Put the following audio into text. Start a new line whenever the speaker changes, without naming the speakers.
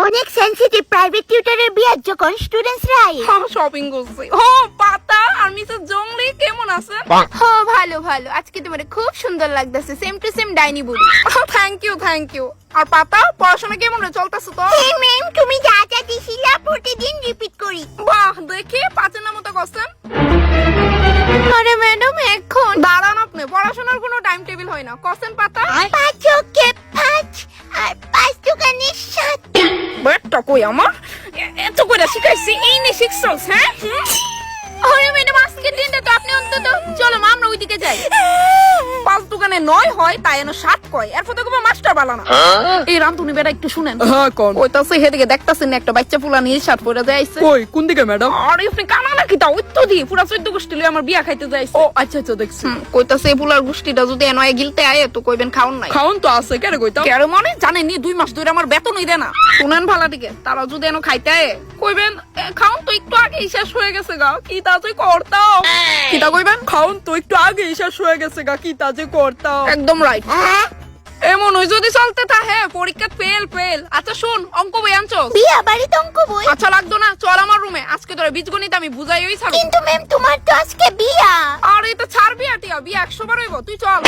অনেক sensitive private টিউটরের বিয়ার যখন স্টুডেন্টসরা আয়।
শপিং করছি। পাতা আর মিসেস জংলি কেমন আছেন?
ভালো ভালো। আজকে তোমার খুব সুন্দর লাগতেছে, সেম টু সেম ডাইনি বুড়ি।
Thank you. আর পাতা পড়াশোনা কেমন চলতেছে তো?
এই ম্যাম, তুমি যা যা দিছিলা প্রতিদিন রিপিট করি।
বাহ, দেখি পাঁচের নাম মতো করছেন।
আরে ম্যাডাম এখন
দাঁড়ান, আপনি পড়াশোনার কোনো টাইম টেবিল হয় না। করছেন পাতা?
5 ওকে 5 আর 5 দোকানে 7।
বেটটা কই আমার? এত করে শিখাইছি, এই নে শিখছস? হ্যাঁ
আরে ম্যাডাম, আজকের দিনটা তো আপনি অন্তত চলো মা আমরা ওইদিকে যাই।
5 দোকানে 9 হয়, তাই এনো 7 কয়। এরপর তো কোনো মাস্টার বালানা। এই রামতুনি বেটা একটু শুনেন।
হ্যাঁ কোন
ওইতাছে হেদিকে দেখতাছেন না একটা বাচ্চা পোলা নীল শার্ট পরে যাইছে।
কই কোন দিকে ম্যাডাম?
আরে আপনি কানা নাকি তা উত্তর দিয়ে পুরা 14 গোষ্ঠী লই আমার বিয়া খাইতে যাইছে।
ও আচ্ছা দেখছি।
কইতাছে এই পোলার গোষ্ঠীটা যদি এনয় গিলতে আয় তো কইবেন খাওন নাই।
খাউন তো আছে কেন কইতাম?
কেন মানে জানেন নি 2 মাস ধরে আমার বেতনই দেয় না। শুনেন ভালা দিকে, তারা যদি এনো খাইতে আয় কইবেন খাওন তো একটু আগে শেষ হয়ে গেছে গা, কি তা তুই করতাও। কি তা কইবেন?
খাউন তো একটু আগে শেষ হয়ে গেছে গা, কি তা যে করতাম।
একদম রাইট। এমন ওই যদি চলতে থাকে পরীক্ষা ফেল। আচ্ছা শুন, অঙ্ক বই আনছো?
বিয়া বাড়িতে অঙ্ক বই?
আচ্ছা লাগতো না, চল আমার রুমে। আজকে তোরা বীজগণিত আমি বুঝাইই ছাড়ব।
কিন্তু ম্যাম, তোমার তো আজকে বিয়া।
আর এটা ছাড়বি আটিয়া, বিয়ে 100 বার হইব। তুই চল।